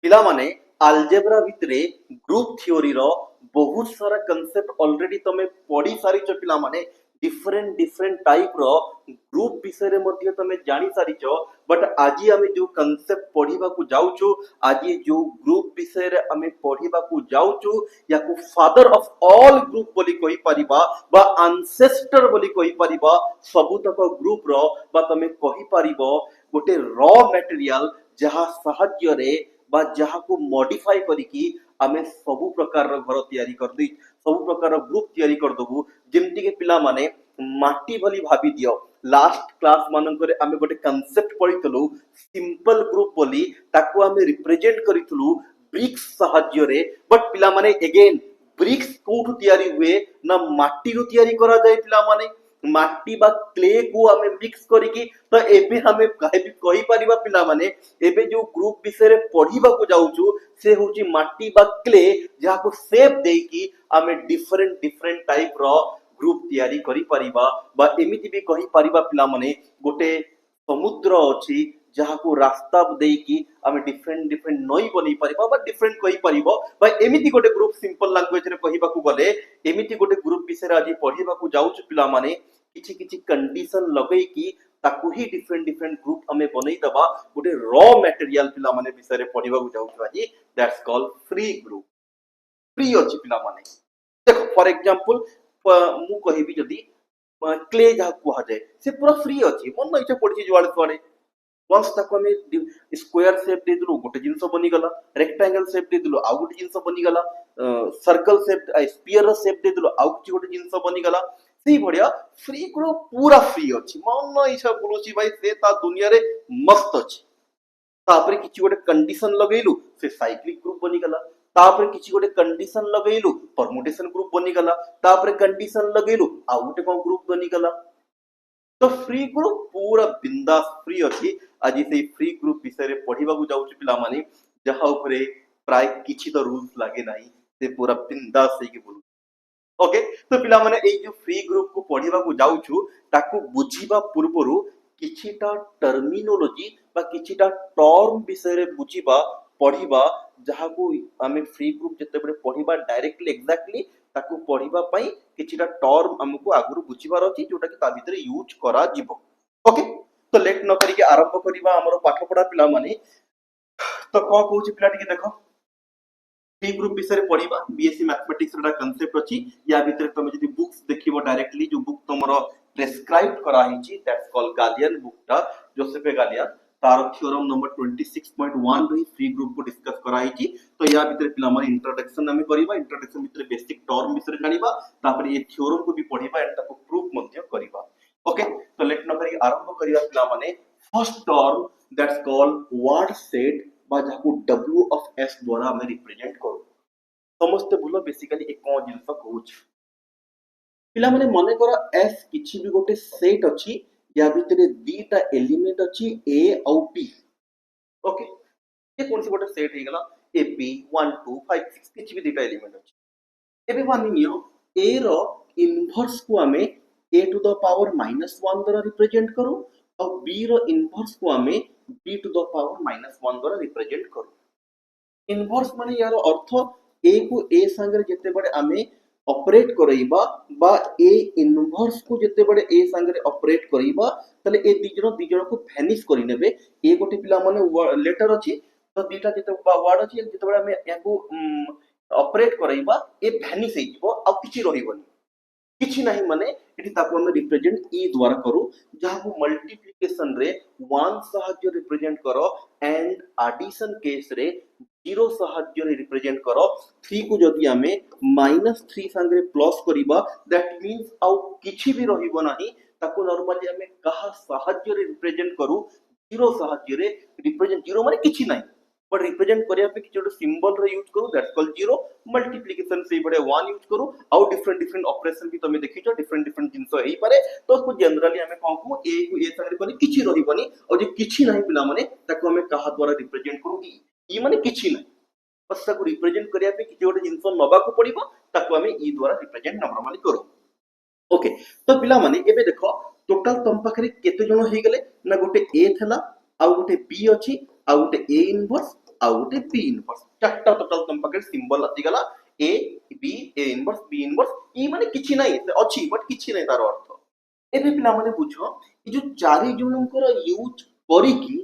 पिला माने अलजेब्रा भितरे ग्रुप थ्योरी रो बहुत सारा कांसेप्ट ऑलरेडी तमे पढ़ी सारी छ पिला माने डिफरेंट डिफरेंट टाइप रो ग्रुप विषय रे मध्ये तमे जानि सारी छ बट आजि हमें जो कांसेप्ट पढ़ीबा को जाउ छु आजि जो ग्रुप विषय रे हमें पढ़ीबा को जाउ छु या को फादर ऑफ ऑल ग्रुप बोली कहि परिबा बा एंसेस्टर बोली कहि परिबा सबु तक ग्रुप रो बा तमे कहि परिबो गोटे रॉ मटेरियल जहा साहाय्य रे बा जहा को मॉडिफाई करिकी आमे सबु प्रकार रो घर तयारी कर दी सबु प्रकार रो ग्रुप तयारी कर दबु जेमति के पिला माने माटी भली भाबी दियो लास्ट क्लास मानन करे आमे गोटे कांसेप्ट पढितलु सिंपल ग्रुप बोली ताको आमे रिप्रेजेंट करितलु ब्रिक्स साहाय्य रे बट पिला माने अगेन ब्रिक्स कोठु तयारी हुए ना माटी रो तयारी करा जाय पिला माने माटी बा क्ले को हमें मिक्स करिकी तो एबे हमें कहि परिबा पिला माने एबे जो ग्रुप विषय रे पढिबा को जाउछु से होची माटी बा क्ले जहा को शेप देकी हमें डिफरेंट डिफरेंट टाइप रो ग्रुप तयारी करि परिबा बा एमिति भी कहि परिबा पिला माने गोटे समुद्र अछि जहा को रास्ता देकी हमें डिफरेंट डिफरेंट नई बनी परिबा बा डिफरेंट कहि परिबो बा एमिति गोटे ग्रुप सिंपल लैंग्वेज रे कहिबा को गले एमिति गोटे ग्रुप विषय रे आज पढिबा को जाउछु पिला माने किछि किछि कंडीशन लगई की ताकू ही डिफरेंट डिफरेंट ग्रुप हमें बनै दबा गोटे रॉ मटेरियल पिला माने विषय रे पढिबा को जाउछु आज that's called free group free अछि पिला माने देखो फॉर एग्जांपल मु कहिबी जदी क्ले जहा कुहा जाय से पूरा फ्री अछि मन इच्छा पढि जुवाले तोड़े वंस ताको हमें स्क्वायर शेप दे दिलु गोटे जिंस बनी गला रेक्टेंगल शेप दे दिलु आउ गोटे जिंस बनी गला सर्कल शेप स्फीयर शेप दे दिलु आउ किछि गोटे जिंस बनी गला सी बढ़िया फ्री ग्रुप पूरा फ्री अछि मन इच्छा बोलुची भाई से ता दुनिया रे मस्त अछि तापरे किछि गोटे कंडीशन लगेलु से साइक्लिक ग्रुप बनी गला तापरे किछि गोटे कंडीशन लगेलु परमुटेशन ग्रुप बनी गला तापरे कंडीशन लगेलु आउ गोटे कोन ग्रुप बनी गला तो फ्री ग्रुप पूरा बिंदास फ्री अछि आज से फ्री ग्रुप विषय रे पढिबा को जाउछ पिला माने जहा ऊपरे प्राय किछि तो रूल्स लागे नाही से पूरा बिंदास हे के बोलु ओके तो पिला माने ए जो फ्री ग्रुप को पढिबा को जाउछु ताको बुझिबा पूर्वरु किछिटा टर्मिनोलॉजी बा किछिटा टर्म विषय रे बुझिबा पढिबा जहा को हमें फ्री ग्रुप जते बडे पढिबा डायरेक्टली एग्जैक्टली ताको पढिबा पई किछिटा टर्म हमको आगुरु बुझिबार अछि जोटा कि ता भितरे यूज करा जिवो ओके तो लेट न करिके आरंभ करिबा हमरो पाठ पढा पिला माने तो को कहूची पिला टिके देखो फ्री ग्रुप विषय रे पढिबा बीएससी मैथमेटिक्स रा कांसेप्ट अछि या भितरे तमे जदी बुक्स देखिबो डायरेक्टली जो बुक तमरो प्रेस्क्राइब करा हिची दैट्स कॉल्ड गालियन बुक ता जोसेफ गालियन तार थ्योरम नंबर 26.1 रे फ्री ग्रुप को डिस्कस करा हिची तो या भितरे पिला माने इंट्रोडक्शन हमें करिबा इंट्रोडक्शन भितरे बेसिक टर्म विषय जानिबा तापर ये थ्योरम को भी पढिबा एंड ताको प्रूफ मध्य करिबा ओके तो लेट न करी आरंभ करिबा पिला माने first term that's called word set बा जाको w ऑफ s द्वारा हमें रिप्रेजेंट करू समस्त भूल बेसिकली एक कोन जिंस कहूछ पिला माने मने करो s किछि भी गोटे सेट अछि या भितरे दीटा एलिमेंट अछि a और b ओके ये कोन सी गोटे सेट हे गला a b 1 2 5 6 किछि भी दीटा एलिमेंट अछि एबे मानियो a रो इनवर्स को हमें a टू द पावर -1 द्वारा रिप्रेजेंट करू और b रो इनवर्स को हमें b टू द पावर -1 द्वारा रिप्रेजेंट करू इनवर्स माने यार अर्थ a को a संगे जते बडे हमें ऑपरेट करैबा बा a इनवर्स को जते बडे a संगे ऑपरेट करैबा तले ए दिजन को वैनिश करि नेबे ए गोटे पिला माने लेटर अछि तो दीटा जते वर्ड अछि जते बडे हमें याको ऑपरेट करैबा ए वैनिश हे जिवो आ किछि रहिबोनी किछि नाही माने एठी ताको हम रिप्रेजेंट e द्वारा करू जहा को मल्टीप्लिकेशन रे 1 सहाय्य रिप्रेजेंट करो एंड एडिशन केस रे 0 सहाय्य रे रिप्रेजेंट करो 3 को जदी हमें -3 संगे प्लस करिबा दैट मींस आउ किछि भी रहिबो नाही ताको नॉर्मली हमें कहा सहाय्य रे रिप्रेजेंट करू 0 सहाय्य रे रिप्रेजेंट 0 माने किछि नाही बट रिप्रेजेंट करिया पे किछि सिंबल रे यूज करू दैट्स कॉल्ड 0 मल्टीप्लिकेशन से बडे 1 यूज करू आउ डिफरेंट डिफरेंट ऑपरेशन भी तमे देखिछो डिफरेंट डिफरेंट जिंस हेई पारे तो उसको जनरली हमें कहू a को a संगे कोनी किछि रहिबनी और जे किछि नाही पिला माने ताको हमें कहा द्वारा रिप्रेजेंट करू e माने किछि नाही बस ताको रिप्रेजेंट करिया पे किछि गोटे जिंस नबा को पड़िबो ताको हमें e द्वारा रिप्रेजेंट नॉर्मली करू ओके तो पिला माने एबे देखो टोटल तम पाखरे केते जण हेई गेले ना गोटे a थला आ गोटे b अछि आ गोटे a इनवर्स आउ गोटे बी इनवर्स चारटा टोटल तुम पाखे सिंबल आसीगला ए इनवर्स बी इनवर्स ई माने किछि नाही अछि बट किछि नाही तार अर्थ एबे पिला माने बुझो ए जो चारि जनकर यूज करिकी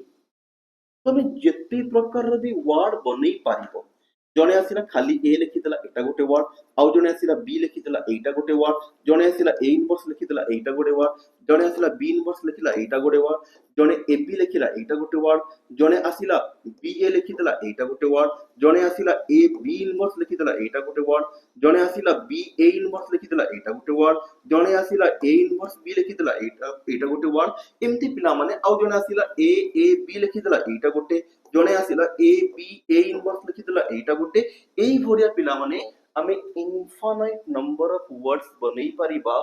तमे जेते प्रकार भी वर्ड बनै पारिबो जणे आसिला खाली ए लिखिदेला एटा गोटे वर्ड आउ जणे आसिला बी लिखिदेला एटा गोटे वर्ड जणे आसिला ए इनवर्स लिखिदेला एटा गोटे वर्ड जणे आसिला बी इनवर्स लिखिला एटा गोटे वर्ड जणे ए बी लिखिला एटा गोटे वर्ड जणे आसिला बी ए लिखिदेला एटा गोटे वर्ड जणे आसिला ए बी इनवर्स लिखिदेला एटा गोटे वर्ड जणे आसिला बी ए इनवर्स लिखिदेला एटा गोटे वर्ड जणे आसिला ए इनवर्स बी लिखिदेला एटा गोटे वर्ड एमती पिला माने आउ जणे आसिला ए बी लिखिदेला एटा गोटे जणे आसिला ए बी ए इनवर्स लिखिदेला एटा गोटे एई भरिया पिला माने आमे इनफाइनाइट नंबर ऑफ वर्ड्स बनै परिबा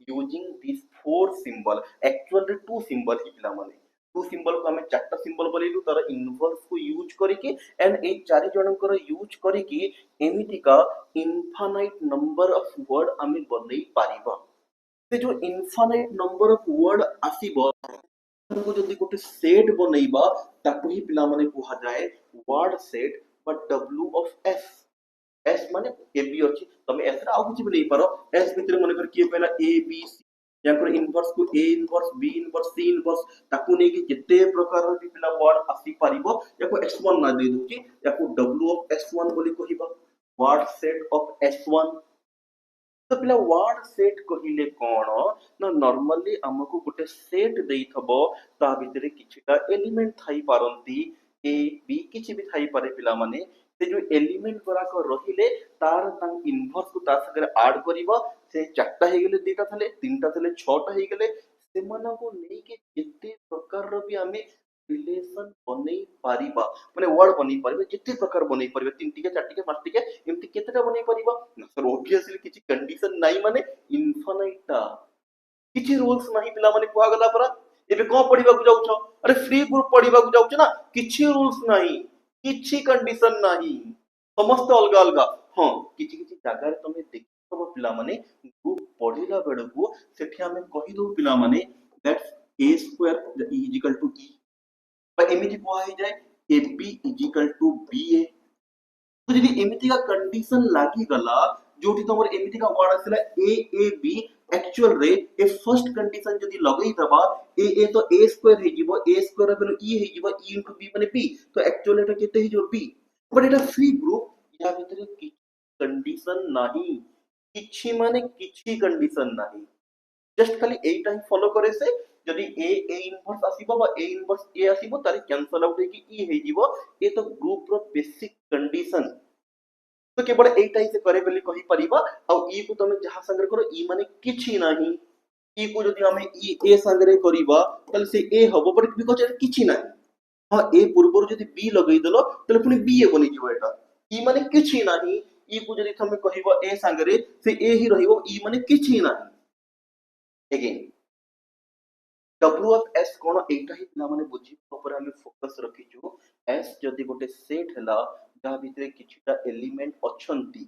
using this four symbol actually two symbol ही पिला माने टू सिंबल को आमे चारटा सिंबल बोलैलु तार इनवर्स को यूज करिके एंड ए चारि जनकर यूज करिके एमिति का इनफाइनाइट नंबर ऑफ वर्ड आमे बनै परिबा से जो इनफाइनाइट नंबर ऑफ वर्ड आसीबो को जल्दी गोटे सेट बनैबा ताकू ही पिला माने कुहा जाए word set but W of S S माने ए बी अछि तमे एस रा आउ किछि भी नहीं पारो एस भितर माने कर किए पहला ए बी सी या कर इनवर्स को A inverse B inverse C inverse ताकू नै कि जेते प्रकार रो पिला वर्ड आसी पारिबो याको x1 ना दे दूची याको डब्ल्यू ऑफ s1 बोली कहिबा वर्ड सेट ऑफ s1 तो पिला वर्ड सेट कहिले कोन ना नॉर्मली हमको गोटे सेट देइथबो ता भितरे किछिटा एलिमेंट थाई पारंती ए बी किछि भी थाई पारे पिला माने से जो एलिमेंट गुरा को रहिले तार तंग इनवर्स को ता सगरे ऐड करिबो से चारटा हे गेले दुटा थले तीनटा थले छटा हे गेले से माने को नै के जेते प्रकार रो भी हमें रिलेशन बनै पारिबा माने वर्ड बनै पारिबा जेते प्रकार बनै पारिबा तीन टिके चार टिके पांच टिके एमती केतेटा बनै पारिबा ना सर ऑब्वियसली किछि कंडीशन नाही माने इनफाइनाइट किछि रूल्स नाही पिला माने कुआ गला परा एबे को पढिबा को जाउछ अरे फ्री ग्रुप पढिबा को जाउछ ना किछि रूल्स नाही किछि कंडीशन नाही समस्त अलगा अलगा हां किछि किछि जागा रे तमे देखिबो पिला माने ग्रुप पढिला बेडको सेठी हमें कहि दो पिला माने that's a square is equal to e एमिति कुआ हे जाए AB is equal to BA तो जदि एमिति का कंडीशन लागी गला जोटी तमर एमिति का वर्ड आसला AAB एक्चुअल रे ए फर्स्ट कंडीशन जदि लगई दबा A तो A स्क्वायर हे जिवो A स्क्वायर बेलो E हे जिवो E * B माने B तो एक्चुअल एटा केते हे जो B but Etah free group या भितरे कि कंडीशन नाही किछि माने किछि कंडीशन नाही जस्ट खाली एटा ही फॉलो करे से जदि ए इनवर्स आसीबो बा ए इनवर्स ए आसीबो तारे कैंसल आउट हे कि ई हे जीवो ए तो ग्रुप रो बेसिक कंडीशन तो केवल एटा ही से करे बेली कहि परिबा आ ई को तमे जहा संग्रह करो ई माने किछि नाही ई को जदि हमें ई ए संग्रह करिबा तले से ए हबो बट बिकॉज़ एटा किछि नाही हां ए पूर्वरु जदि बी लगै देलो तले पुनी बी ए बनि जीवो एटा ई माने किछि नाही ई को जदि तमे कहिबो ए संग्रह से ए ही रहिबो ई माने किछि नाही अगेन W of S कोन एटा ही पिला माने बुझी ऊपर हम फोकस रखिजु S जदि गोटे सेट हला जा भितरे किछटा एलिमेंट अछंती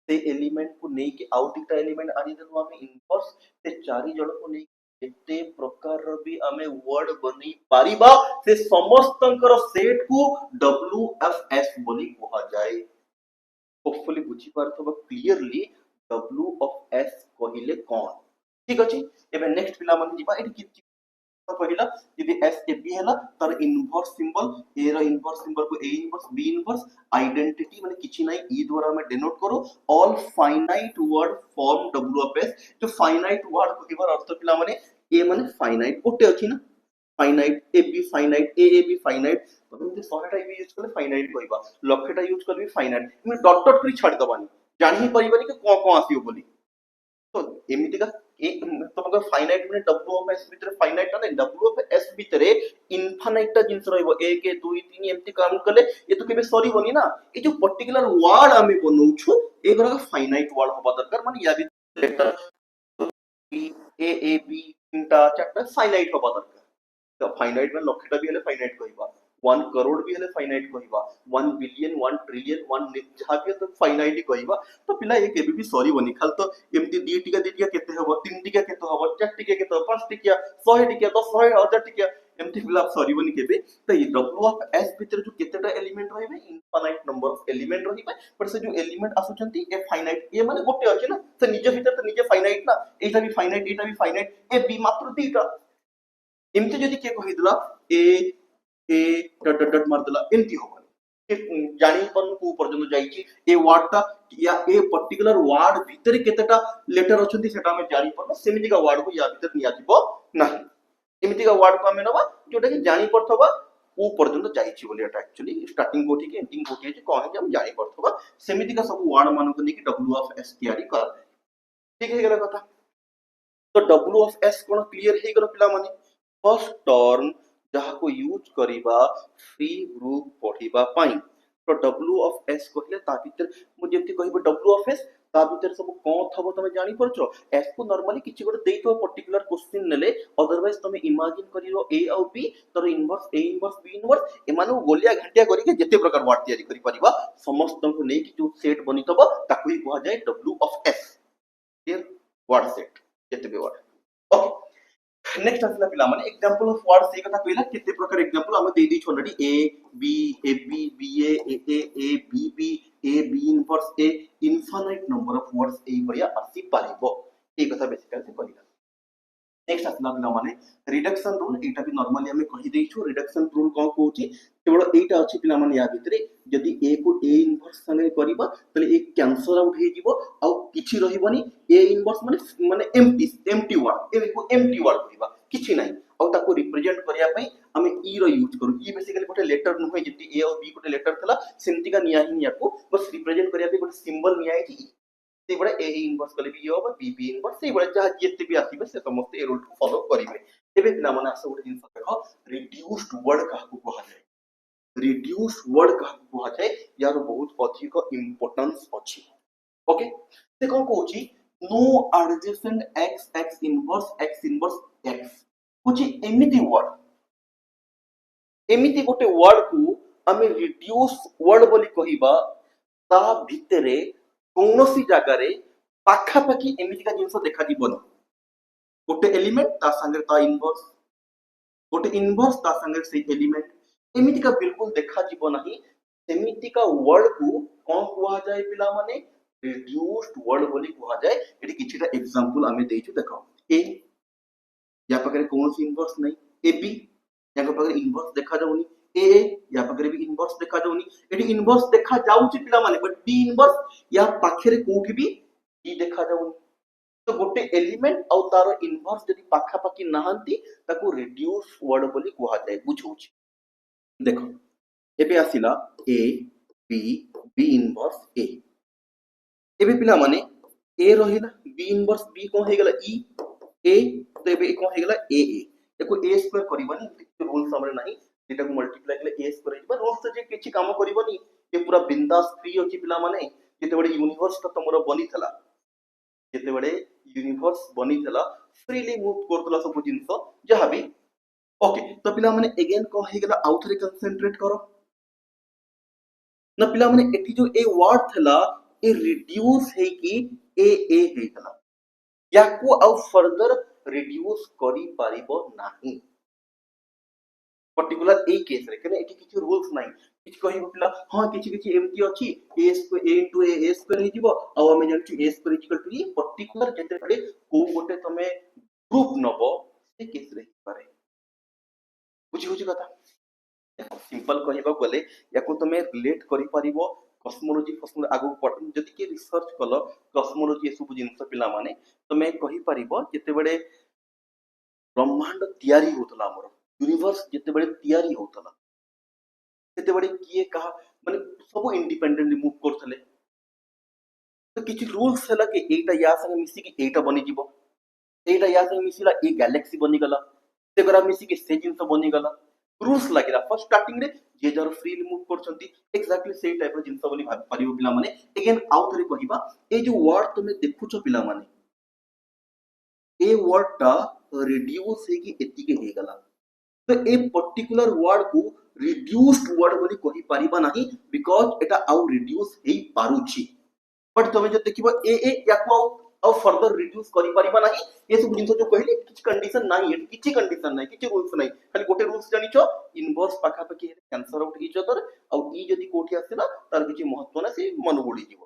से एलिमेंट को नै के आउट एकटा एलिमेंट आनि देलु हम इनवर्स से चारि जण को नै एते प्रकार रो भी हमें वर्ड बनी पारिबा से समस्तंकर सेट को W of S बोली कहा जाए होपफुली बुझी पारथबा क्लियरली W of S कहिले कोन ठीक अछि एबे नेक्स्ट पिला मन दिबा एटी कि पहिला यदि एस ए बी हला तर इनवर्स सिंबल ए रो इनवर्स सिंबल को A inverse B inverse identity माने किछि नै ई द्वारा हम डिनोट करो all finite word form W of S जो फाइनाइट वर्ड को केवल अर्थ पिला माने ए माने फाइनाइट ओटे अछि ना finite A be finite A be finite मतलब जे 100 टा यूज करले फाइनाइट कहबा लक्षटा यूज करबी फाइनाइट मैं डॉट डॉट करी छाड़ दबानी जानि ही परिबानी कि को आसीयो बोली तो एमिति का एक तमका फाइनाइट माने W ऑफ S भितरे फाइनाइट ना W ऑफ S भितरे इनफाइनाइट टा जिंस रहइबो 1 2 3 एमिति काम कले ये तो केबे सॉरी बनी ना ए जो पर्टिकुलर वर्ड आमे बनौछु एगरा का फाइनाइट वर्ड होबा दरकार माने या लेटर A B तीनटा चारटा फाइनाइट होबा दरकार तो फाइनाइट में लक्षटा भी हले फाइनाइट कहबा 1 करोड़ भी हले फाइनाइट कहबा 1 बिलियन 1 ट्रिलियन 1 जहा भी तो फाइनाइट ही कहबा तो पिला एक केबे भी सॉरी बनी खाल तो एमती दी टिका केते हबो तीन टिका केते हबो चार टिका केते 5 टिका 100 टिका 10 100 1000 टिका एमती फिल अप सरीबनी केबे तो ये डब्ल्यू ऑफ एस भीतर जो केतेटा एलिमेंट रहबे इनफाइनाइट नंबर ऑफ एलिमेंट रहबे पर से जो एलिमेंट आसुचंती ए फाइनाइट ए माने गोटे अछि ना तो निजे भीतर तो निजे फाइनाइट ना एटा भी फाइनाइट ए बी मात्र दीटा एमती जदी के कहिदला ए ए डट डट डट मार देला एमती होबनी जानी पन को पर्यंत जाईची ए वर्ड टा या ए पर्टिकुलर वर्ड भीतर केतेटा लेटर अछंती सेटा में जानी पन सेमिति का वर्ड को या भीतर निया दिबो नाही एमिति का वर्ड को हमें नबा जोटा कि जानी पड़थबा वो पर्यंत जाईची बोली एटा एक्चुअली स्टार्टिंग कोठी के एंडिंग कोठी है कोन है हम जानी पड़थबा सेमिति का सब वर्ड मानो को नेकी डब्ल्यू ऑफ एस तैयारी कर ठीक है गेला कथा तो डब्ल्यू ऑफ एस कोन क्लियर हे गेलो पिला माने फर्स्ट टर्म जहा को यूज करिबा फ्री ग्रुप पढिबा पाई तो डब्ल्यू ऑफ एस कहले ता भीतर मु जेति कहबो डब्ल्यू ऑफ एस ता भीतर सब कोन थबो तमे जानि परछो एस को नॉर्मली किछि गोटे देइतो पर्टिकुलर क्वेश्चन नेले अदरवाइज तमे इमेजिन करिरो ए और बी तर inverse A inverse B inverse एमानु गोलिया घंटिया करी के जेते प्रकार वर्ड तयारी करि परिबा समस्त को नै कि जो सेट बनितबो ताकु ही कहवा जाय W of S clear word set जेते बे वर्ड ओके नेक्स्ट आसला पिला माने एग्जांपल ऑफ वर्ड से कथा पहिला केते प्रकार एग्जांपल हम दे दी छ already A B A B A B inverse a infinite number of words ए बढ़िया आसी पारिबो ए कथा बेसिकली से कहिला नेक्स्ट आसला पिला माने रिडक्शन रूल एटा भी नॉर्मली हमें कहि देइ छु रिडक्शन रूल कोन कहूची केवल एटा अछि पिला माने या भितरे जदी ए को ए इनवर्स संगे करबा तले ए कैंसल आउट हे जिवो आ किछि रहिबनी ए इनवर्स माने माने एम्प्टी वर्ड ए को एम्प्टी वर्ड कहबा किछि नाही आ ताको रिप्रेजेंट करिया पई हमें ई रो यूज करू ई बेसिकली गोटे लेटर न होय जति ए और बी गोटे लेटर थला सेमति का निया ही निया को बस रिप्रेजेंट करिया पई गोटे सिंबल निया है कि से बडे ए इनवर्स कले भी होबा बी इनवर्स से बडे जहा जेते भी आसीबे से समस्त ए रूल को फॉलो करिवे एबे पिला माने आसे गोटे जिंस देखो रिड्यूस्ड वर्ड का को कहा जाय रिड्यूस्ड वर्ड का को कहा जाय यार बहुत अधिक इंपोर्टेंस अछि ओके से कोन कहूची no adjacent x inverse x कुछ एमिति गोटे वर्ड को हमें रिड्यूस वर्ड बोली कहिबा ता भितरे कौनसी जगह रे पाखा पाखी एमिति का जिंस देखा दिबन गोटे एलिमेंट ता संगे ता इनवर्स गोटे इनवर्स ता संगे से एलिमेंट एमिति का बिल्कुल देखा जिबो नाही सेमिति का वर्ड को कोन कुआ जाय पिला माने रिड्यूस्ड वर्ड बोली कुआ जाय एटी किछिटा एग्जांपल हमें देइछु देखो ए या पाखरे कौनसी इनवर्स नहीं ए बी या पाखरे इनवर्स देखा जाउनी ए या पाखरे भी इनवर्स देखा जाउनी एटी इनवर्स देखा जाउची पिला माने बट डी इनवर्स या पाखरे कोठी भी डी देखा जाउनी तो गोटे एलिमेंट और तार इनवर्स जदी पाखा पाखी नहंती ताको रिड्यूस वर्ड बोली कुहा जाय बुझौची देखो एबे आसिला ए बी इनवर्स ए एबे पिला माने ए रहिला बी इनवर्स बी कोन हे गेला ई ए तो एबे कोन हे गेला ए देखो ए स्क्वायर करबनी रूल हमरे नाही जेटा को मल्टीप्लाई केले ए स्क्वायर हिबा रूल से जे किछि काम करबनी ए पूरा बिंदास फ्री होची पिला माने जेते बडे यूनिवर्स त तमरो बनी थला जेते बडे यूनिवर्स बनी थला फ्रीली मूव करतला सब जिंस जहा भी ओके तो पिला माने अगेन कोन हे गेला आउथरे कंसंट्रेट करो ना पिला माने एठी जो ए वर्ड थला ए रिड्यूस है कि ए हे थला या को आउ फर्दर रिड्यूस करी पारिबो नाही पर्टिकुलर ए केस रे कने एठी किछि रूल्स नाही किछि कहि पिला हां किछि एमटी अछि a square a into a square हे जिवो आ हमें जानछु a square equal to a particular जेते बडे को गोटे तमे ग्रुप नबो से केस रे पारे बुझी होची कथा सिंपल कहिबा गले याको तमे रिलेट करि पारिबो कॉस्मोलॉजी आगु पठन जति के रिसर्च कलो कॉस्मोलॉजी ए सब जिंस पिला माने तमे कहि पारिबो जेते बडे ब्रह्मांड तयारी होतला हमर यूनिवर्स जेते बडे तयारी होतला जेते बडे किए कहा माने सब इंडिपेंडेंटली मूव करथले तो किछि रूल्स हला कि एटा या संगे मिसी कि एटा बनि जिवो एटा या संगे मिसिला ए गैलेक्सी बनि गला से गरा मिसी कि से जिंस बनि गला रूल्स लागिला फर्स्ट स्टार्टिंग रे जे जर फ्रीली मूव करछंती एक्जेक्टली सेम टाइप रो जिंस बोली भाबी परिबो पिला माने अगेन आउ थरे कहिबा ए जो वर्ड तुमे देखुछो पिला माने ए वर्ड ता रिड्यूस है कि एति के हे गला तो ए पर्टिकुलर वर्ड को रिड्यूस्ड वर्ड बोली कहि परिबा नाही बिकॉज़ एटा आउ रिड्यूस हेई पारुछि बट तमे जे देखिबो ए या को ଆଉ ଫର୍ଦର ରିଡ୍ୟୁସ କରିପାରିବା ନାହିଁ ଏ ସବୁ ଜିନିଷ ଯୋଉ କହିଲି କିଛି କଣ୍ଡିସନ ନାହିଁ ଏଠି କିଛି କଣ୍ଡିସନ ନାହିଁ କିଛି ରୁल्स ନାହିଁ ଖାଲି ଗୋଟେ ରୁल्स ଜାଣିଛ इनवर्स ପାଖାପାଖି ହେଲେ କ୍ୟାନ୍ସଲ ଆଉଟ୍ ଇଚ୍ ଅଦର ଆଉ ଇ ଯଦି କୋଉଠି ଆସିଲା ତାର କିଛି ମହତ୍ଵ ନା ସେ ମନ ବୁଡିଯିବ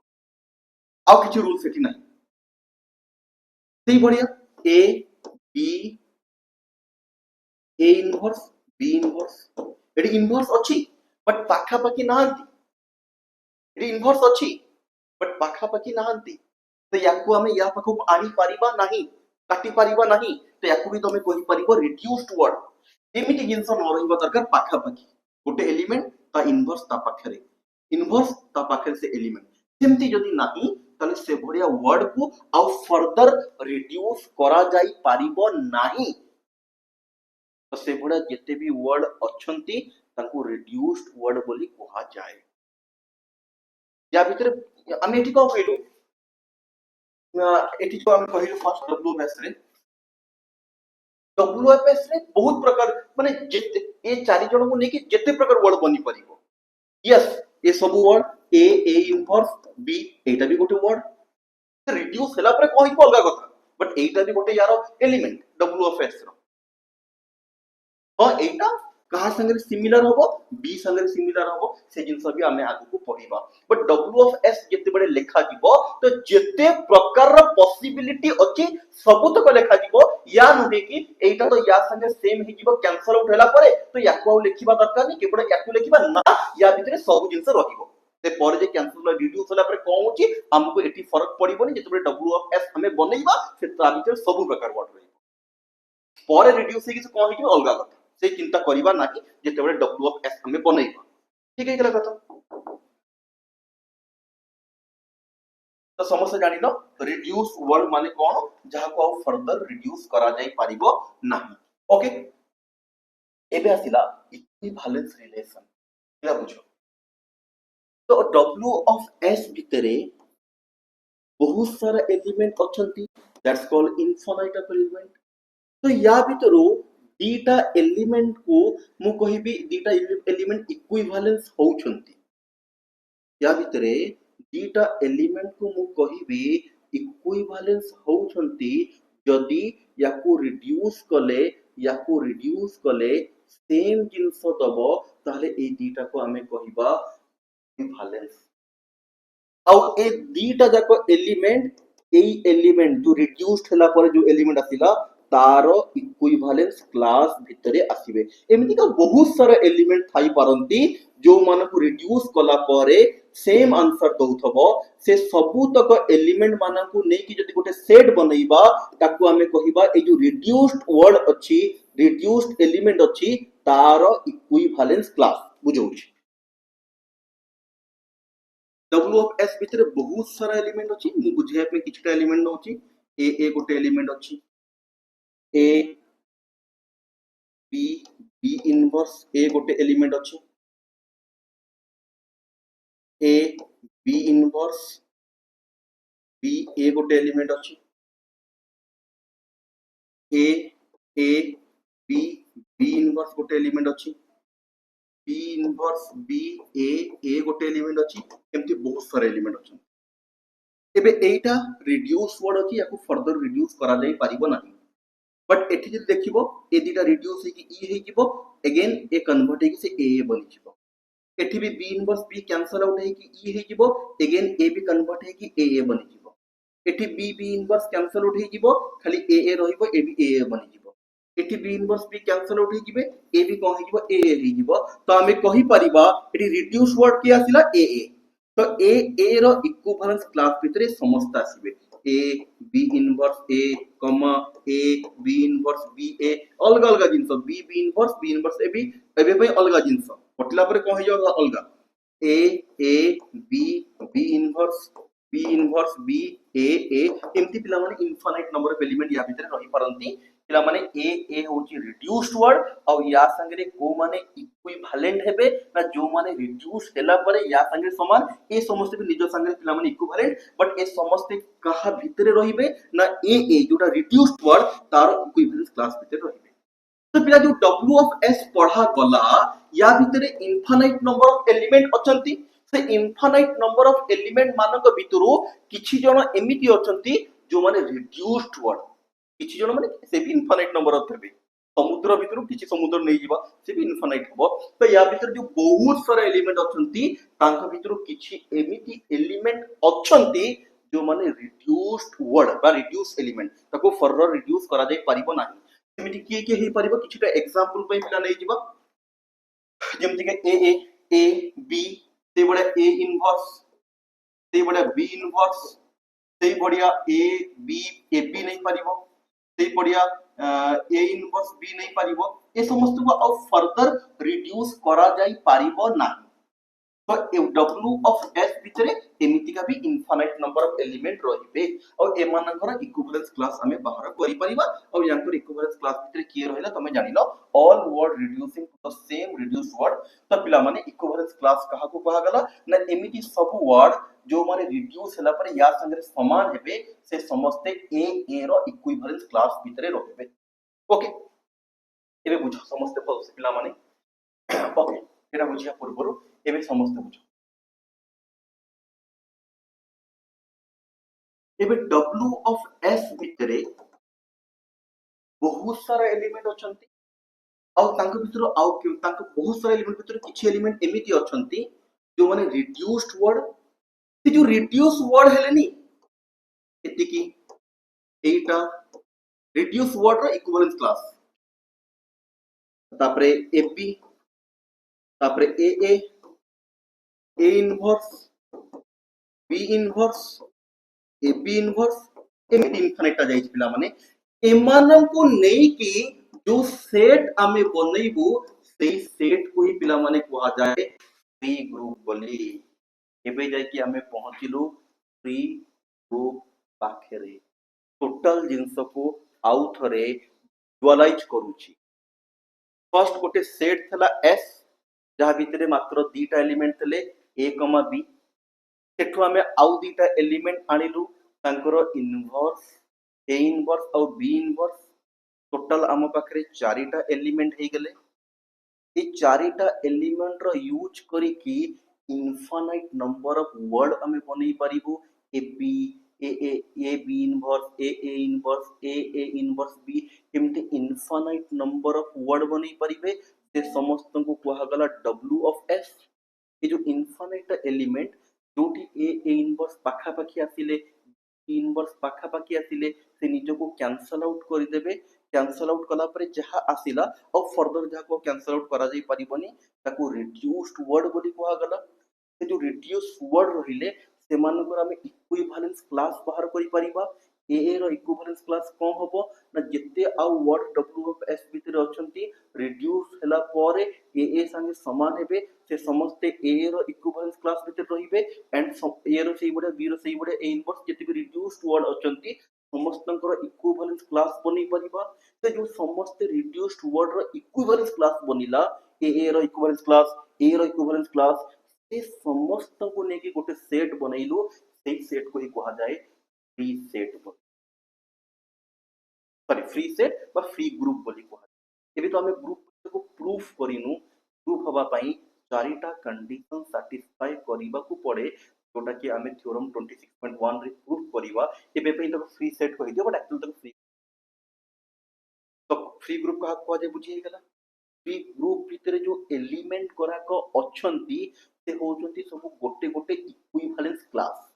ଆଉ କିଛି ରୁल्स ଏଠି ନାହିଁ ସେଇ ଭଳିଆ A B A inverse B inverse एटी इनवर्स अछि बट पाखापाखि नाहंती एटी इनवर्स अछि बट पाखापाखि नाहंती तो याकू हमें या पाखु आनी परिबा नाही काटी परिबा नाही तो याकू भी तमे कहि परिबो रिड्यूस्ड वर्ड एमिति जिंस न रहिबा दरकार पाखापाखि गोटे एलिमेंट ता इनवर्स ता पाखरे इनवर्स ता पाखरे से एलिमेंट सेमती जदी नाही ताले से भडिया वर्ड को आउ फर्दर रिड्यूस करा जाई परिबो नाही तो से भडिया जेते भी वर्ड अछंती ताको रिड्यूस्ड वर्ड बोली कहा जाए या भीतर हम एठी को कहलु एठी जो हम कहलु फर्स्ट डब्ल्यूएफएस रे डब्ल्यूएफएस रे बहुत प्रकार माने जेते ए चारि जण को नेकी जेते प्रकार वर्ड बनी परिबो यस ए सब वर्ड ए इनवर्स बी एटा भी गोटे वर्ड रिड्यूस होला पर कहि अलगा कथा बट एटा भी गोटे यार एलिमेंट डब्ल्यूएफएस रो हां एटा कहा संगे सिमिलर होबो बी संगे सिमिलर होबो से जिंस भी हमें आगु को पढिबा बट डब्ल्यूएफएस जेते बडे लेखा जीवो तो जेते प्रकार रो पॉसिबिलिटी अछि सब तक लेखा जीवो या नहे कि एटा तो या संगे सेम ही जीवो कैंसल आउट होला परे तो याकू लेखिबा दरकार नहीं केबड याकू लेखिबा ना या भितरे सब जिंस रहिबो ते पर जे कैंसल रिड्यूस होला पर कोन होची हमको एठी फरक पड़िबोनी जेते बडे डब्ल्यूएफएस हमें बनेइबा से ता भितर सब प्रकार वर्ड रहिबो पर रिड्यूस हे कि कोन हिबो अलगा कथा से चिंता करिबा नाही जेते बडे डब्ल्यूएफएस हमें बनेइबा ठीक है कथा तो समस्या जानि लो रिड्यूस वर्ड माने कोन जहा को फर्दर रिड्यूस करा जाई परिबो नाही ओके एबे आसिला इक्विवेलेंस रिलेशन क्या बुझो तो डब्ल्यू ऑफ एस भितरे बहुत सारा एलिमेंट अछंती that's called infinite of element तो या भितरो दीटा एलिमेंट को मु कहिबी दीटा एलिमेंट इक्विवेलेंस होउछंती या भितरे दीटा एलिमेंट को मु कहिबी इक्विवेलेंस होउछंती जदी याकू रिड्यूस कले सेम जिंस दबो ताले ए दीटा को हमें कहिबा इक्विवेलेंस आउ ए दीटा जाको एलिमेंट जो रिड्यूस्ड होला पर जो एलिमेंट आसिला तारो इक्विवेलेंस क्लास भितरे आसीबे एमिति का बहुत सारा एलिमेंट थाई पारंती जो मान को रिड्यूस कला परे सेम आंसर दउथबो से सबु तक एलिमेंट मान को नै कि जति गोटे सेट बनैबा ताकू हमें कहिबा ए जो रिड्यूस्ड वर्ड अछि रिड्यूस्ड एलिमेंट अछि तारो इक्विवेलेंस क्लास बुझौछि डब्ल्यूएफएस भितर बहुत सारा एलिमेंट अछि मु बुझिया पे किछटा एलिमेंट नउछि ए गोटे एलिमेंट अछि ए बी बी इनवर्स ए गोटे एलिमेंट अछि ए बी इनवर्स बी ए गोटे एलिमेंट अछि ए बी बी इनवर्स गोटे एलिमेंट अछि बी इनवर्स बी ए गोटे एलिमेंट अछि एमती बहुत सारा एलिमेंट अछि एबे एटा रिड्यूस वर्ड अछि याकू फर्दर रिड्यूस करा जाई परिबो नाही बट एठी जे देखिबो ए दीटा रिड्यूस हे कि ई हे जिवो अगेन ए कन्वर्ट हे कि से ए बनि जिवो एठी भी B inverse B cancel out हे कि ई हे जिवो अगेन ए भी कन्वर्ट हे कि ए बनि जिवो एठी बी इनवर्स कैंसल आउट हे जिवो खाली ए रहिबो ए भी ए बनि जिवो एठी B inverse B cancel out हे जिवे ए भी कोन हे जिवो ए हे जिवो तो हमें कहि परिबा एठी रिड्यूस वर्ड के आसिला ए तो ए रो इक्विवेलेंस क्लास भितरे समस्त आसीबे ए बी इनवर्स ए कमा ए बी इनवर्स बी ए अलग अलग जिंस बी इनवर्स ए भी एबे पे अलग जिंस पटला पर कोन हो अलग ए बी इनवर्स बी ए एमती पिला माने इनफाइनाइट नंबर ऑफ एलिमेंट या भीतर रही परंती पिला माने ए होची रिड्यूस्ड वर्ड और या संगे को माने इक्विवेलेंट हेबे ना जो माने रिड्यूस हेला परे या संगे समान ए समस्त भी निज संगे पिला माने इक्विवेलेंट बट ए समस्त कहा भीतर रहिबे ना ए जोटा रिड्यूस्ड वर्ड तार इक्विवेलेंस क्लास भीतर रहिबे तो पिला जो डब्ल्यू ऑफ एस पढ़ा गला या भीतर इनफाइनाइट नंबर ऑफ एलिमेंट अछंती से इनफाइनाइट नंबर ऑफ एलिमेंट मानक भितरु किछि जण एमिति अछंती जो माने रिड्यूस्ड वर्ड किछि जण माने से भी इनफाइनाइट नंबर ऑफ थेबे समुद्र भितर किछि समुद्र नै जिबा से भी इनफाइनाइट हबो तो या भितर जो बहुत सारा एलिमेंट अछंती तांका भितर किछि एमिति एलिमेंट अछंती जो माने रिड्यूस्ड वर्ड बा रिड्यूस एलिमेंट ताको फर्दर रिड्यूस करा जाय परिबो नाही सेमिति किए हे परिबो किछिटा एग्जांपल पे पिला नै जिबा जेमति के ए बी से बडा ए इनवर्स से बडा बी इनवर्स से बढ़िया ए बी नहीं पारिबो से बढ़िया ए इनवर्स बी नहीं पारिबो ए समस्त को अब फर्दर रिड्यूस करा जाई पारिबो ना तो W of S भितरे एमितिका भी इनफाइनाइट नंबर ऑफ एलिमेंट रहिबे और एमानकर इक्विवेलेंस क्लास हमें बाहर करि परिबा और यांकर इक्विवेलेंस क्लास भितरे की रहला तमे जानिलो all word reducing to the same reduce word त पिला माने इक्विवेलेंस क्लास कहा को कहा गला ना एमिति सब वर्ड जो माने रिड्यूस हला पर या संगे समान हेबे से समस्त ए रो इक्विवेलेंस क्लास भितरे रहिबे ओके एबे बुझ समस्त पिला माने ओके एटा बुझिया पूर्वरु एबे समस्त बुझ एबे W of S भितरे बहुत सारा एलिमेंट अछंती और तांको भितर आउ तांको बहुत सारा एलिमेंट भितर किछि एलिमेंट एमिति अछंती जो माने रिड्यूस्ड वर्ड से जो रिड्यूस वर्ड हेलेनी एति की एटा रिड्यूस वर्ड रो इक्विवेलेंस क्लास तापरे एपी तापरे A inverse B inverse A B inverse एमिति इनफाइनाइट आ जाइछ पिला माने एमानन को नै कि जो सेट आमे बनेइबु सेही सेट को ही पिला माने कुआ जाए फ्री ग्रुप बोली एबे जाय कि आमे पहुंचिलु फ्री ग्रुप पाखरे टोटल जिंस को आउ थरे विजुअलाइज करूची फर्स्ट गोटे सेट थला एस जहा भितरे मात्र दीटा एलिमेंट थले ए कमा बी सेठु आमे आउ दीटा एलिमेंट आनिलु तांकर इनवर्स ए इनवर्स और बी इनवर्स टोटल आम पाखरे चारिटा एलिमेंट हे गेले ए चारिटा एलिमेंट रो यूज करी कि इनफाइनाइट नंबर ऑफ वर्ड आमे बनै परिबो A B A B inverse A inverse A inverse B एमते इनफाइनाइट नंबर ऑफ वर्ड बनै परिबे से समस्त को कहा गला W of S ये जो इनफाइनाइट एलिमेंट जोटी ए इनवर्स पाखा पाखी आसिले इनवर्स पाखा पाखी आसिले से निज को कैंसल आउट कर देबे कैंसल आउट कला परे जहा आसिला और फर्दर जहा को कैंसल आउट करा जाई परिबनी ताको रिड्यूस्ड वर्ड बोली कहा गला से जो रिड्यूस वर्ड रहिले से मानकर हमें इक्विवेलेंस क्लास बाहर करि परिबा ए रो इक्विवेलेंस क्लास कोन हबो ना जत्ते आ वर्ड W of S भितर अछंती रिड्यूस हला परे ए संगे समान हेबे से समस्त ए रो इक्विवेलेंस क्लास भितर रहिबे एंड ए रो सेही बडे बी रो सेही बडे ए इनवर्स जत्ते भी रिड्यूस्ड वर्ड अछंती समस्तंकर इक्विवेलेंस क्लास बनि परिबा से जो समस्त रिड्यूस्ड वर्ड रो इक्विवेलेंस क्लास बनिला ए रो इक्विवेलेंस क्लास ए रो इक्विवेलेंस क्लास से समस्त को नेकी गोटे सेट बनैलो सेही सेट को ही कहा जाए free set sorry free set बा फ्री ग्रुप बोली कहा एबे तो हमें ग्रुप को प्रूफ करिनु प्रूफ हवा पई चारिटा कंडीशन सैटिस्फाई करिबा को पड़े जोटा कि हमें थ्योरम 26.1 रे प्रूफ करिबा एबे पई तो फ्री सेट कहि दियो बट एक्चुअली तो फ्री ग्रुप का कहा जाय बुझी गेला फ्री ग्रुप भितर जो एलिमेंट करा को अछंती से होचंती सब गोटे गोटे इक्विवेलेंस क्लास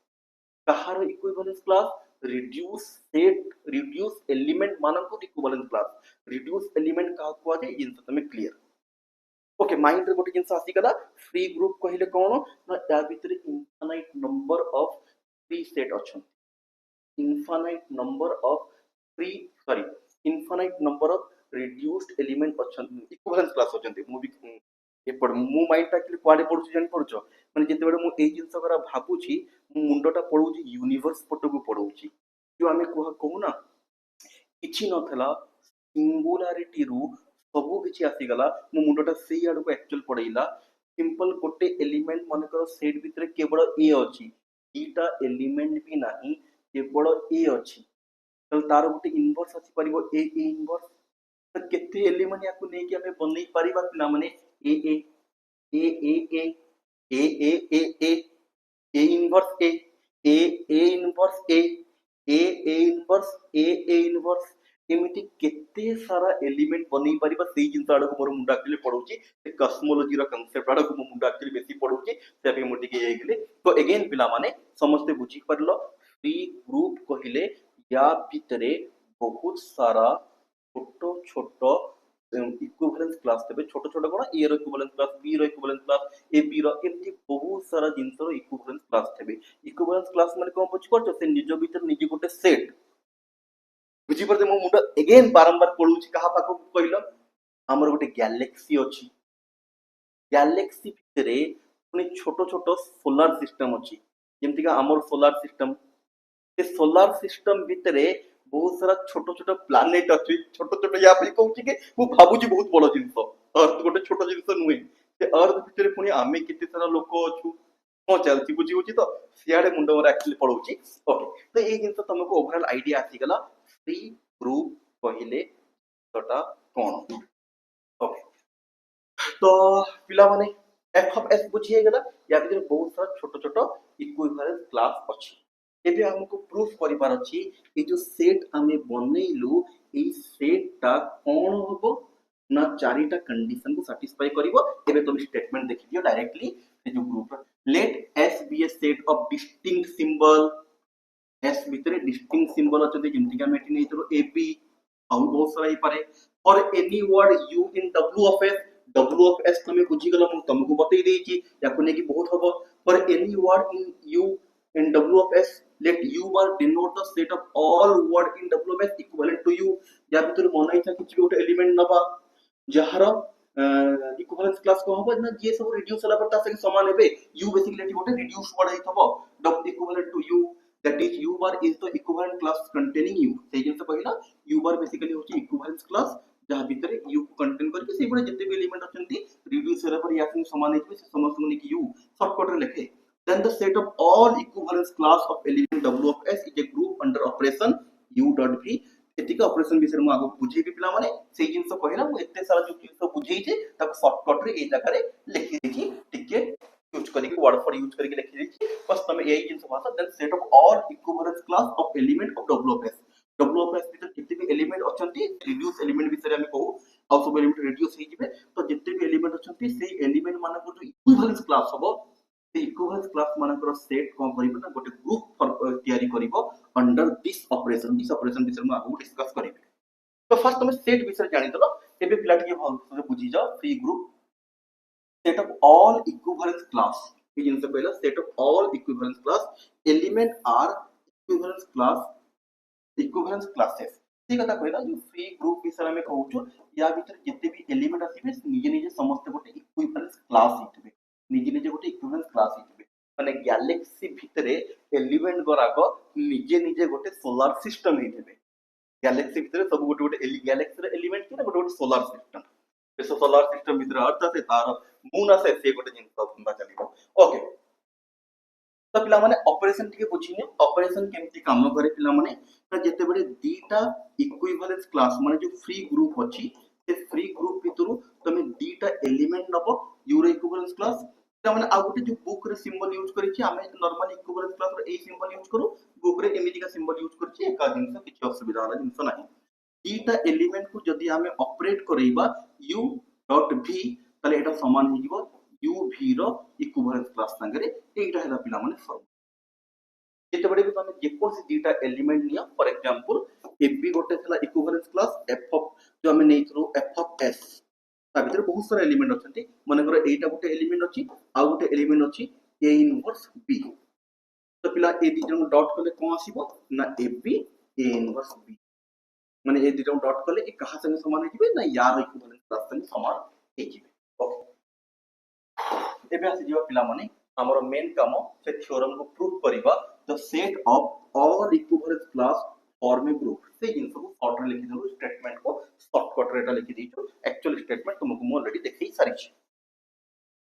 कहार equivalence class reduce set reduce element मानक इक्विवेलेंस क्लास रिड्यूस एलिमेंट का को जे जिंस तमे क्लियर ओके माइंड रे गोटे जिंस आसी गला फ्री ग्रुप कहिले कोन ना या भितर infinite number of free set अछंती infinite number of free sorry infinite number of reduced element अछंती इक्विवेलेंस क्लास अछंती मु भी एपड़ मु माइंड टा क्लियर क्वाडे पडुची जानि पडुचो माने जते बेडे मु ए जिंस करा भाबुची मु मुंडटा पडुची यूनिवर्स पटको पडुची जो हमें कहू ना किछि नथला सिंगुलारिटी रु सबु किछि आसी गला मु मुंडटा सेही आडू को एक्चुअल पडैला सिंपल गोटे एलिमेंट मन कर सेट भितर केवल ए अछि ईटा एलिमेंट भी नाही केवल ए अछि त तार गोटे इनवर्स आसी परिबो ए इनवर्स त केते एलिमेंट याकू नै कि हमें बनै परिबा पिला माने A A A A A A A A A A inverse A inverse A inverse A inverse एमिति केते सारा एलिमेंट बनै परिबा सेही जिंस आडक मोर मुंडा एक्चुअली पढौची से कस्मोलॉजी रो कांसेप्ट आडक मो मुंडा एक्चुअली बेसी पढौची से पे मोटी के गेले तो अगेन पिला माने समस्त बुझी परलो फ्री ग्रुप कहिले या भितरे बहुत सारा छोटो छोटो इक्विवेलेंस क्लास तबे छोटो छोटो कोन ए रो इक्विवेलेंस क्लास बी रो इक्विवेलेंस क्लास ए बी रो एमती बहुत सारा जिंस रो इक्विवेलेंस क्लास तबे इक्विवेलेंस क्लास माने कोन बुझी परछो से निजो भीतर निजे गोटे सेट बुझी परते मो मुंडा अगेन बारंबार पढौची कहा पाको कहलो हमर गोटे गैलेक्सी अछि गैलेक्सी भितरे पुनी छोटो छोटो सोलार सिस्टम अछि जेमति का हमर सोलार सिस्टम ए सोलार सिस्टम भितरे बहुत सारा छोटो छोटो प्लैनेट अछि छोटो छोटो या पे कहूची के मु भाबुची बहुत बड़ जिंस अर्थ गोटे छोटो जिंस नुहे से अर्थ भितरे पुनी आमे केते सारा लोक अछु हो चलती बुझी होची तो सियाडे मुंडो मोर एक्चुअली पढौची ओके तो ए जिंस तुमको ओवरऑल आईडिया आसी गला फ्री ग्रुप पहिले तोटा कोन ओके तो पिला माने एफ ऑफ एस बुझिए गला या भीतर बहुत सारा छोटो छोटो इक्विवेलेंस क्लास अछि एबे हमको प्रूफ करिबार अछि ए जो सेट आमे बनेइलु ए सेट ता कोन होबो ना चारिटा कंडीशन को सैटिस्फाई करिवो एबे तुम स्टेटमेंट देखि दियो डायरेक्टली ए जो group let S be a set of distinct symbols भितरे डिस्टिंक्ट सिंबल अछि जेमति का मेटी नै तो एबी आउ बहुत सारा ही पारे और any word you in W of S तमे बुझी गला मु तुमको बतई देई छी याको ने की बहुत हबो पर any word in you in W of S let u bar denote the set of all word in w of s equivalent to u या भितर मनै था किछ भी गोटे एलिमेंट नबा जहार इक्विवेलेंस क्लास को हबो ना जे सब रिड्यूस होला पर ता से समान हेबे u बेसिकली गोटे रिड्यूस वर्ड हेतबो w equivalent to u that is u bar is the equivalent class containing u से जिन से पहिला u bar बेसिकली होची इक्विवेलेंस क्लास जहां भीतर u को कंटेन करके से बड़े जते भी एलिमेंट अछंती रिड्यूस होला पर या समान हेबे से समस्त को कि u शॉर्टकट रे लिखे then the set of all equivalence class of element w of s is a group under operation u dot v एतिका ऑपरेशन विषय में आगो बुझी भी पिला माने से जिंस कहला मु एते सारा जो जिंस बुझेई जे तक शॉर्टकट रे ए जगह रे लिखि देछि टिके यूज करी के वर्ड फॉर यूज करके लिखि देछि बस तमे एई जिंस भाषा then set of all equivalence class of element of w of s भीतर कितने भी एलिमेंट अछंती रिड्यूस एलिमेंट विषय में कहू और सब एलिमेंट रिड्यूस हे जिवे तो जितने भी एलिमेंट अछंती से एलिमेंट माने को जो इक्विवेलेंस क्लास हबो इक्विवेलेंस क्लास मानकर सेट कोन करिबो ना गोटे ग्रुप तयारी करिबो अंडर दिस ऑपरेशन विषय में आगु डिस्कस करिबे तो फर्स्ट तुम सेट विषय जानि दलो एबे पिला के भल बुझी जाओ free group set of all equivalence class ये जिन से पहला set of all equivalence class element are equivalence classes ठीक कथा कहला जो फ्री ग्रुप विषय में कहू छु या भीतर जते भी एलिमेंट आसीबे निजे निजे समस्त गोटे इक्विवेलेंस क्लास हितबे निजे निजे गोटे इक्विवेलेंस क्लास हितबे माने गैलेक्सी भितरे एलिमेंट गराक निजे निजे गोटे सोलार सिस्टम हितबे गैलेक्सी भितरे सब गोटे गोटे गैलेक्सी रे एलिमेंट के गोटे गोटे सोलार सिस्टम से सोलार सिस्टम भितरे अर्थ से तार मून आसे से गोटे जिंस धंदा चलिबो ओके तो पिला माने ऑपरेशन टिके बुझिने ऑपरेशन केमती काम करे पिला माने तो जते बडे दीटा इक्विवेलेंस क्लास माने जो फ्री ग्रुप अछि से फ्री ग्रुप भितरु तमे दीटा एलिमेंट नबो यूरो इक्विवेलेंस क्लास त माने आ गोटे जो बुक रे सिंबल यूज करि छी हमें नॉर्मल इक्विवेलेंस क्लास रे ए सिंबल यूज करू बुक रे एमिति का सिंबल यूज करछि एका जिंस किछि असुविधा वाला जिंस नाही दीटा एलिमेंट को जदी हमें ऑपरेट करैबा u डॉट v तले एटा समान हो जिवो uv रो इक्विवेलेंस क्लास संगरे एटा हेला पिला माने फॉर्म जेते बडे तमे जे कोन से दीटा एलिमेंट निया फॉर एग्जांपल ab गोटे थला इक्विवेलेंस क्लास f ऑफ जो हमें नै थ्रू f ऑफ s ता भीतर बहुत सारा एलिमेंट अछंती माने कर एटा गोटे एलिमेंट अछि आ गोटे एलिमेंट अछि a इनवर्स b तो पिला ए दी जन डॉट कले कोन आसीबो ना ab a इनवर्स b माने ए दी जन डॉट कले ए कहा संगे समान हे जिवे ना यार इक्विवेलेंस क्लास संगे समान हे जिवे ओके एबे आसी जिवा पिला माने हमर मेन काम से थ्योरम को प्रूव करिबा the set of all equivalence class form A group से जिन सब शॉर्ट रे लिखि दलो स्टेटमेंट को शॉर्टकट रेटा लिखि दिछो एक्चुअल स्टेटमेंट तुमको मो ऑलरेडी देखै सारी छी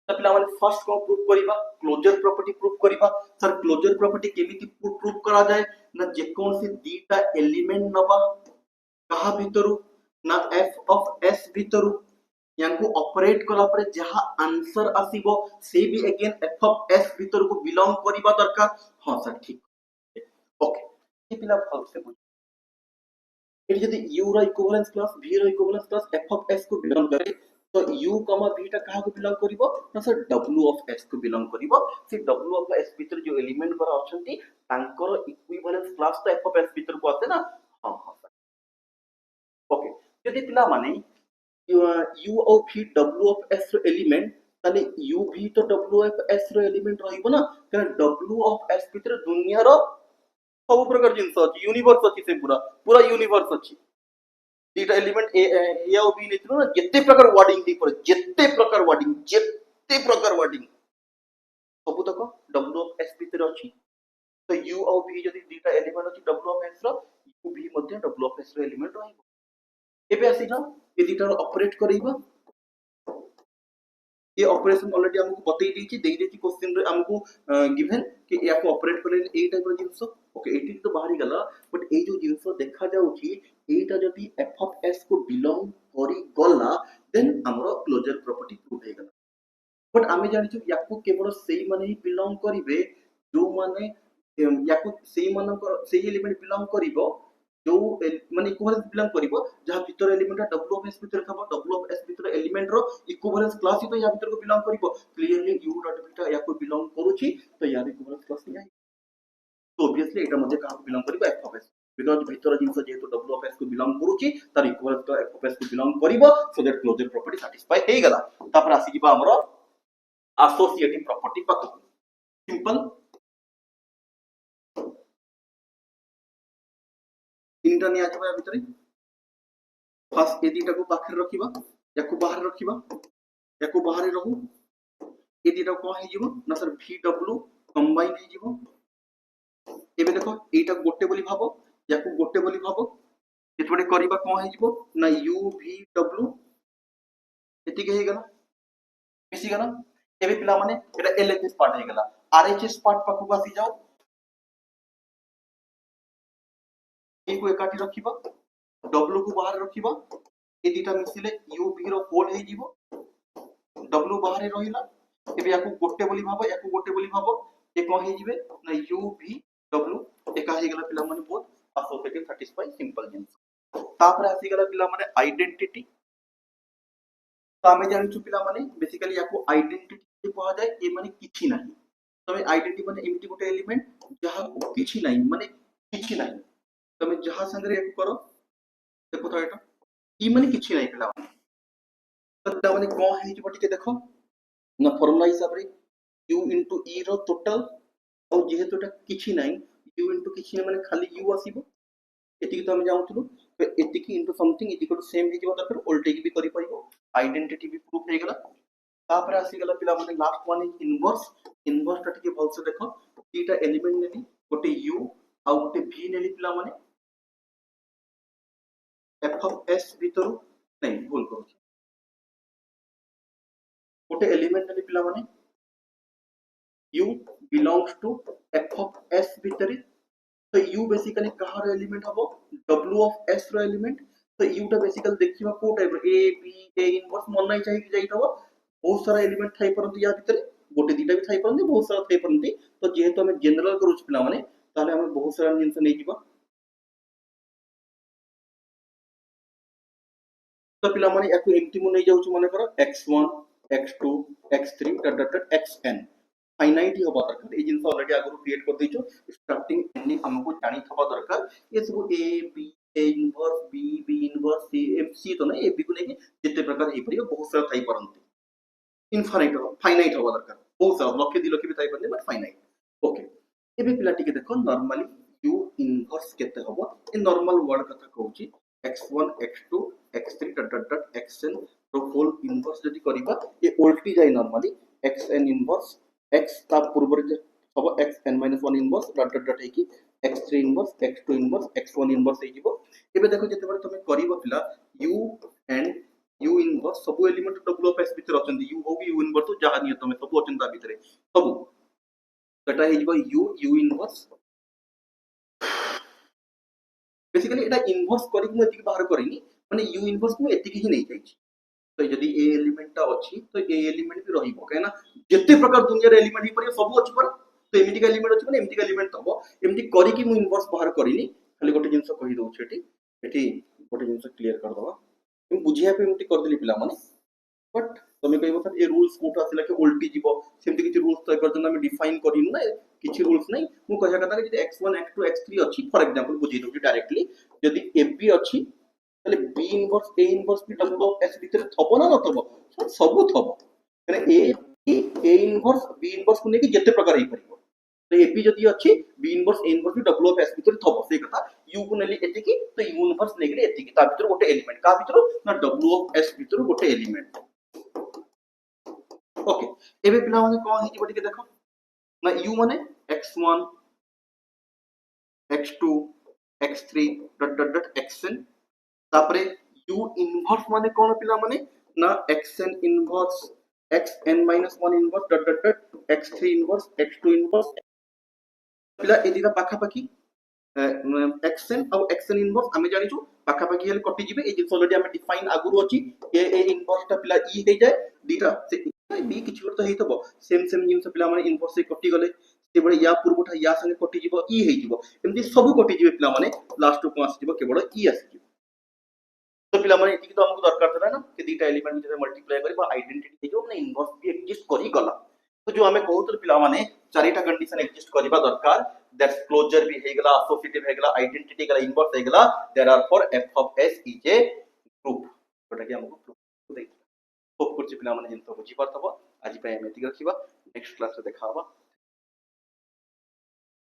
तो पिला माने फर्स्ट को प्रूव करिबा क्लोजर प्रॉपर्टी प्रूव करिबा सर क्लोजर प्रॉपर्टी केमिति प्रूव करा जाय ना जे कोन से दीटा एलिमेंट नबा कहा भीतरु ना f ऑफ s भीतरु यांको ऑपरेट कला पर जहा आंसर आसीबो से भी अगेन f ऑफ s भीतर को बिलोंग करिबा दरकार हां सर ठीक ओके ये पिला फल से बुझ एटी जदी u रो इक्विवेलेंस क्लास v रो equivalence class f of s को बिलोंग करे तो u, v टा कहा को बिलोंग करिवो ना सर w ऑफ s को बिलोंग करिवो से w ऑफ s भीतर जो एलिमेंट करा अछंती तांकर इक्विवेलेंस क्लास तो f ऑफ s भीतर को आते ना। हां हां ओके जदी पिला माने u और v w ऑफ s रो एलिमेंट ताले u v तो w ऑफ s रो एलिमेंट रहिबो ना कारण w ऑफ s भीतर दुनिया रो सब प्रकार जिंस अछि यूनिवर्स अछि से पूरा पूरा यूनिवर्स अछि दीटा एलिमेंट ए और बी नेथिलो ना जेते प्रकार वर्डिंग दी पर जेते प्रकार वर्डिंग सब तक w ऑफ s भीतर अछि तो u और v जदी दीटा एलिमेंट अछि w ऑफ s रो u v मध्ये w ऑफ s रो एलिमेंट रहिबो एबे आसी ना ए दीटा ऑपरेट करैबो ये ऑपरेशन ऑलरेडी हमको बतई देछि देई देछि क्वेश्चन रे हमको गिवन कि या को ऑपरेट करे ए टाइप रो जिंस ओके एटी तो बाहरी गला बट ए जो जिंस देखा जाउछि एटा जदी f ऑफ s को बिलोंग करी गला देन हमरो क्लोजर प्रॉपर्टी प्रूव हे गला बट आमे जानि छु याको केवल सेही माने ही बिलोंग करिवे जो माने याको सेही मानकर सेही एलिमेंट बिलोंग करिवो जो माने इक्विवेलेंस बिलोंग करिवो जहा भीतर एलिमेंट w ऑफ s भीतर थबो w ऑफ s भीतर एलिमेंट रो इक्विवेलेंस क्लास ही तो या भीतर को बिलोंग करिवो क्लियरली u डॉट बीटा याको बिलोंग करूची तो यार इक्विवेलेंस क्लास नहीं आई तो ऑब्वियसली एटा मध्ये कहा बिलोंग करिवो f ऑफ s बिकॉज़ भीतर जिंस जेतो w ऑफ s को बिलोंग करूची तार इक्विवेलेंस तो f ऑफ s को बिलोंग करिवो so that closure property satisfy हे गला तापर आसी जिबा हमरो एसोसिएटिव प्रॉपर्टी पाखु सिंपल तीनटा निया जबा भीतर फर्स्ट ए दीटा को पाखरे रखिबा याको बाहर रखिबा याको बाहर रहू ए दीटा को हे जिवो ना सर vw कंबाइन हे जिवो एबे देखो एटा गोटे बोली भाबो याको गोटे बोली भाबो एतबडे करिबा को हे जिवो ना uvw एतिके हे गला मिसी गला एबे पिला माने एटा एलएचएस पार्ट हे गला आरएचएस पार्ट पाखु आसी जाओ ए को एकाठी रखिबा w को बाहर रखिबा ए दीटा मिसिले uv रो होल हे जिवो w बाहर रहिला एबे याको गोटे बोली भाबो याको गोटे बोली भाबो ए को हे जिवे ना uv w एका हे गला पिला माने बोथ एसोसिएटिव सैटिस्फाई सिंपल जिंस तापर आसी गला पिला माने आइडेंटिटी तो आमे जानि छु पिला माने बेसिकली याको आइडेंटिटी कहा जाय ए माने किछि नाही तमे आइडेंटिटी माने एमिति गोटे एलिमेंट जहा किछि नाही माने किछि नाही तमे जहा संगे एक करो देखो तो एटा ई माने किछि नाही पिला माने तो पिला माने को हे जिवो टिके देखो ना फॉर्मूला हिसाब रे u into e रो टोटल और जेहेतु एटा किछि नाही u into किछि नाही माने खाली u आसीबो एतिकी तो हम जाउथुलु तो एतिकी into something is equal to same हे जिवो दरकार उल्टेकी भी करि परिबो आइडेंटिटी भी प्रूफ हे गला तापर आसी गला पिला माने लास्ट वन इज इनवर्स टा टिके भल से देखो एटा एलिमेंट नेली गोटे u आ गोटे v नेली पिला माने f of s भीतर नहीं भूल करू गोटे एलिमेंट नेली पिला माने u belongs to f of s भीतर तो u बेसिकली कहार एलिमेंट हबो w of s रो एलिमेंट तो u टा बेसिकली देखिबा को type a b a inverse मन नाही चाहिए कि जाइतबो बहुत सारा एलिमेंट थाई परंतु या भीतर गोटे दीटा भी थाई परंतु बहुत सारा थाई परंतु तो जेहेतु हमें जनरल करूछ पिला माने ताले हमें बहुत सारा जिंस नै जिबा तो पिला माने याको एमटी मु नै जाउछ माने करो x1 x2 x3 dot dot dot xn finite ही होबा दरकार ए जिंस ऑलरेडी आगु क्रिएट कर दैछो स्टार्टिंग एंडिंग हमको जानी थबा दरकार ये सब a b a inverse b b inverse c f c तो नै a b को लेके जितने प्रकार हे परियो बहुत सारा थाई परंतु इनफाइनाइट हो फाइनाइट होबा दरकार बहुत सारा लक्ष्य दि लक्ष्य भी थाई परंतु बट फाइनाइट ओके एबे पिला टिके देखो नॉर्मली u इनवर्स केते होबो ए नॉर्मल वर्ड कथा कहूची x1 x2 x3 dot dot dot xn रो होल इनवर्स जदी करिबा ए उल्टी जाय नॉर्मली xn इनवर्स x ता पूर्व रे सब xn - 1 inverse dot dot dot है कि x3 inverse x2 inverse x1 inverse हे जिवो एबे देखो जते बार तुमे करिवो पिला u एंड u इनवर्स सब एलिमेंट w ऑफ s भीतर अछन u हो कि u इनवर्स तो जहा नियो तुमे सब अछन ता भीतर सब एटा हे जिवो u इनवर्स बेसिकली एटा इनवर्स करी मु एतिक बाहर करिनी माने u इनवर्स मु एतिक ही नै जाइछि तो यदि ए एलिमेंट ता अछि तो ए एलिमेंट भी रहिबो काहेना जते प्रकार दुनिया रे एलिमेंट ही परियो सब अछि पर तो एमिटिक एलिमेंट अछि माने एमिटिक एलिमेंट तबो एमिटिक करी कि मु इनवर्स बाहर करिनी खाली गोटे जिंस कहि दउ छेटी एठी गोटे जिनस क्लियर कर दवा हम बुझिया पे मुटी कर देली पिला माने बट तमे कहबो सर ए रूल्स कोठ आसिला के उल्टी जीवो सेमति किछि रूल्स तो एपर्यंत हम डिफाइन करिनु ना किछि रूल्स नै मु कहया कथा कि x1 x2 x3 अछि फॉर एग्जांपल बुझी दउटी डायरेक्टली यदि ab अछि तले b इनवर्स a इनवर्स भी w ऑफ s भीतर थबो ना नथबो सब थबो माने a इनवर्स b इनवर्स को नेकी जते प्रकार हे परिबो तो ab जदि अछि b इनवर्स a इनवर्स भी w ऑफ s भीतर थबो से कथा u को नेली एतिकी तो u इनवर्स नेगले एतिकी ता भीतर गोटे एलिमेंट का भीतर ना w ऑफ s भीतर गोटे एलिमेंट ओके एबे पिला माने कोन हे जिवो टिके देखो ना u माने x1 x2 x3 dot dot dot xn तापरे u इनवर्स माने कोन पिला माने ना xn inverse xn - 1 inverse dot dot dot x3 inverse x2 inverse पिला एदिका पाखा पाखी xn और xn इनवर्स हमें जानि छु पाखा पाखी हेल कटि जिवे ए जिंस ऑलरेडी हमें डिफाइन आगुरु अछि a इनवर्स ता पिला e हे जाय दीटा से b किछि तो हेतबो सेम जिंस पिला माने इनवर्स से कटि गले से बडे या पूर्वटा या संगे कटि जिवो e हे जिवो एमति सब कटि जिवे पिला माने लास्ट को आसी जिवो केवल e आसी जिवो तो पिला माने एतिकी तो हमको दरकार था ना कि दीटा एलिमेंट जैसे मल्टीप्लाई करबा आइडेंटिटी हे जो ना इनवर्स भी एग्जिस्ट करी गला तो जो हमें कहउत पिला माने चारिटा कंडीशन एग्जिस्ट करबा दरकार दैट्स क्लोजर भी हे गला एसोसिएटिव हे गला आइडेंटिटी गला इनवर्स हे गला there are for f of s is a group जोटा कि हमको प्रूफ देख होप करछि पिला माने जिंतो बुझी पारतबो आज पे एमेटिक रखिबा नेक्स्ट क्लास रे देखा हबा।